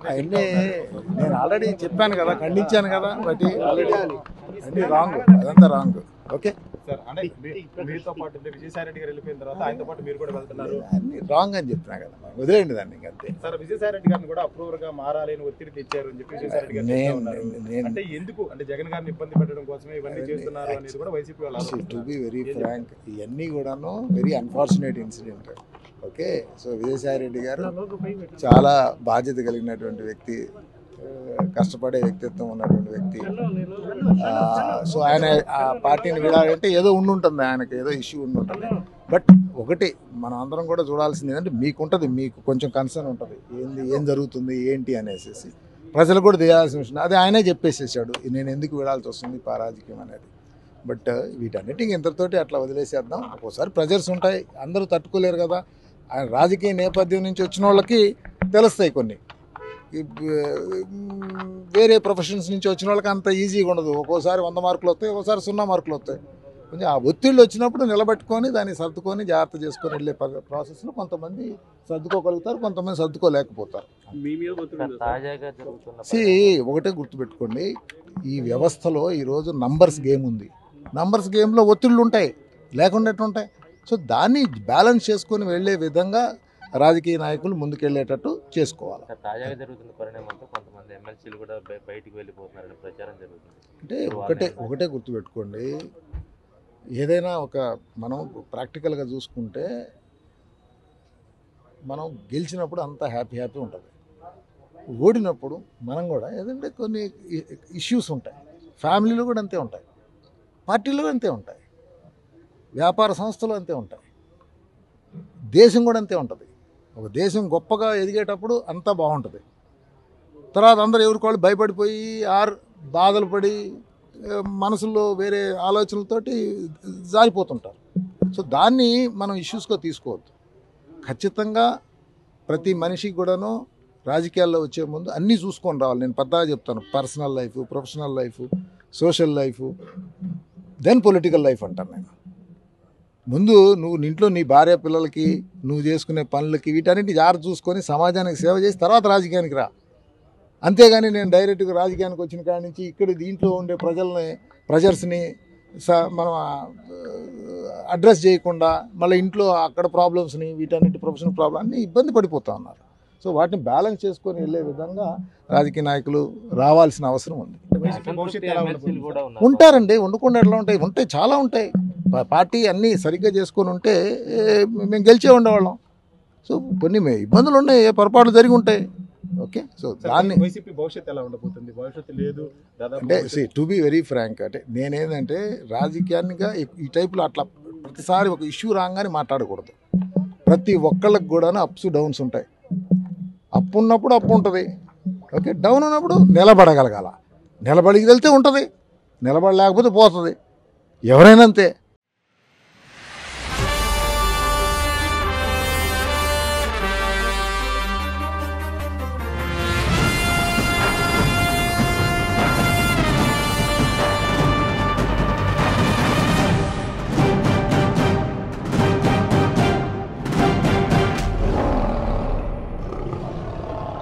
అవన్నీ నేను ఆల్రెడీ చెప్పాను కదా, ఖండించాను కదా, బట్ ఆల్రెడీ అన్ని రాంగ్, అదంతా రాంగ్. ఓకే సార్, అంటే మీతో పాటు విజయసాయి రెడ్డి గారు వెళ్ళిపోయిన తర్వాత ఆయనతో పాటు మీరు కూడా వెళ్తున్నారు, అన్ని రాంగ్ అని చెప్తున్నా కదా, వదిలేండి దాన్ని ఇంకంతే. సార్ విజయసాయి రెడ్డి గారిని కూడా అప్రూవర్ గా మారాలి అని ఒత్తిడి తెచ్చారు అని చెప్పి విజయసాయి రెడ్డి గారు అంటే ఎందుకు అంటే జగన్ గారిని ఇబ్బంది పెట్టడం కోసమే ఇవన్నీ చేస్తున్నారు అనేది కూడా వైసీపీ వాళ్ళు. టు బి వెరీ ఫ్రాంక్, ఇవన్నీ కూడాను very unfortunate incident. Okay, so Vijayasai Reddy గారు చాలా బాధ్యత కలిగినటువంటి వ్యక్తి, కష్టపడే వ్యక్తిత్వం ఉన్నటువంటి వ్యక్తి. సో ఆయన ఆ పార్టీని విడాలంటే ఏదో ఉండుంటుంది, ఆయనకి ఏదో ఇష్యూ ఉండుంటుంది. బట్ ఒకటి మనం అందరం కూడా చూడాల్సింది ఏంటంటే, మీకుంటుంది, మీకు కొంచెం కన్సర్న్ ఉంటుంది ఏం జరుగుతుంది ఏంటి అనేసి ప్రజలు కూడా తెలియాల్సిన విషయం. అది ఆయనే చెప్పేసేసాడు, నేను ఎందుకు విడాల్సి వస్తుంది రాజకీయం అనేది. బట్ వీటన్నిటికి ఇంతతోటి అట్లా వదిలేసేద్దాం. ఒక్కోసారి ప్రెజర్స్ ఉంటాయి, అందరూ తట్టుకోలేరు కదా. ఆయన రాజకీయ నేపథ్యం నుంచి వచ్చిన వాళ్ళకి తెలుస్తాయి కొన్ని, వేరే ప్రొఫెషన్స్ నుంచి వచ్చిన వాళ్ళకి అంత ఈజీగా ఉండదు. ఒక్కోసారి 100 మార్కులు వస్తాయి, ఒక్కోసారి 0 మార్కులు వస్తాయి. కొంచెం ఆ ఒత్తిళ్ళు వచ్చినప్పుడు నిలబెట్టుకొని దాన్ని సర్దుకొని జాగ్రత్త చేసుకొని వెళ్ళే ప్రాసెస్లో కొంతమంది సర్దుకోగలుగుతారు, కొంతమంది సర్దుకోలేకపోతారు. ఒకటే గుర్తుపెట్టుకోండి, ఈ వ్యవస్థలో ఈరోజు నంబర్స్ గేమ్ ఉంది. నంబర్స్ గేమ్లో ఒత్తిళ్ళు ఉంటాయి, లేకుండా ఎట్లుంటాయి. సో దాన్ని బ్యాలెన్స్ చేసుకొని వెళ్ళే విధంగా రాజకీయ నాయకులు ముందుకెళ్లేటట్టు చేసుకోవాలి. తాజాగా జరుగుతున్న పరిణామంతో కొంతమంది ఎమ్మెల్సీలు కూడా బయటికి వెళ్ళిపోతున్నారని ప్రచారం జరుగుతుంది. అంటే ఒకటే గుర్తుపెట్టుకోండి, ఏదైనా మనం ప్రాక్టికల్గా చూసుకుంటే మనం గెలిచినప్పుడు అంతా హ్యాపీ ఉంటుంది. ఓడినప్పుడు మనం కూడా ఏదంటే కొన్ని ఇష్యూస్ ఉంటాయి, ఫ్యామిలీలో కూడా అంతే ఉంటాయి, పార్టీలో అంతే ఉంటాయి, వ్యాపార సంస్థలు అంతే ఉంటాయి, దేశం కూడా అంతే ఉంటుంది. ఒక దేశం గొప్పగా ఎదిగేటప్పుడు అంతా బాగుంటుంది, తర్వాత అందరూ ఎవరికోళ్ళు భయపడిపోయి బాధలు పడి మనసులో వేరే ఆలోచనలతోటి జారిపోతుంటారు. సో దాన్ని మనం ఇష్యూస్గా తీసుకోవద్దు. ఖచ్చితంగా ప్రతి మనిషికి కూడాను రాజకీయాల్లో వచ్చే ముందు అన్నీ చూసుకొని రావాలి. నేను పెద్దగా చెప్తాను, personal life, professional life, social life, then political life అంటాను నేను. ముందు నువ్వు ఇంట్లో నీ భార్య పిల్లలకి నువ్వు చేసుకునే పనులకి వీటన్నిటి జాగ్రత్త చూసుకొని సమాజానికి సేవ చేసి తర్వాత రాజకీయానికి రా. అంతేగాని నేను డైరెక్ట్గా రాజకీయానికి వచ్చిన కాడి నుంచి ఇక్కడ దీంట్లో ఉండే ప్రెజర్స్ని మనం అడ్రస్ చేయకుండా మళ్ళీ ఇంట్లో అక్కడ ప్రాబ్లమ్స్ని వీటన్నిటి ప్రొఫెషనల్ ప్రాబ్లమ్ అన్నీ ఇబ్బంది పడిపోతూ ఉన్నారు. సో వాటిని బ్యాలెన్స్ చేసుకొని వెళ్ళే విధంగా రాజకీయ నాయకులు రావాల్సిన అవసరం ఉంది. ఉంటారండి, ఉండకుండా ఎట్లా ఉంటాయి, చాలా ఉంటాయి. పార్టీ అన్నీ సరిగ్గా చేసుకొని ఉంటే మేము గెలిచే ఉండేవాళ్ళం. సో కొన్ని ఇబ్బందులు ఉన్నాయి, పొరపాట్లు జరిగి ఉంటాయి. ఓకే, సో దాన్ని భవిష్యత్తు ఎలా ఉండబోతుంది, భవిష్యత్తు లేదు అంటే టు బి వెరీ ఫ్రాంక్, అంటే నేనేంటంటే రాజకీయాన్నిగా ఈ టైప్లో అట్లా ప్రతిసారి ఒక ఇష్యూ రాగానే మాట్లాడకూడదు. ప్రతి ఒక్కళ్ళకి కూడా అప్స్ డౌన్స్ ఉంటాయి. అప్పు ఉన్నప్పుడు అప్పు ఉంటుంది, ఓకే, డౌన్ ఉన్నప్పుడు నిలబడగలగాల. నిలబడికి వెళ్తే ఉంటుంది, నిలబడలేకపోతే పోతుంది. ఎవరైనా అంతే.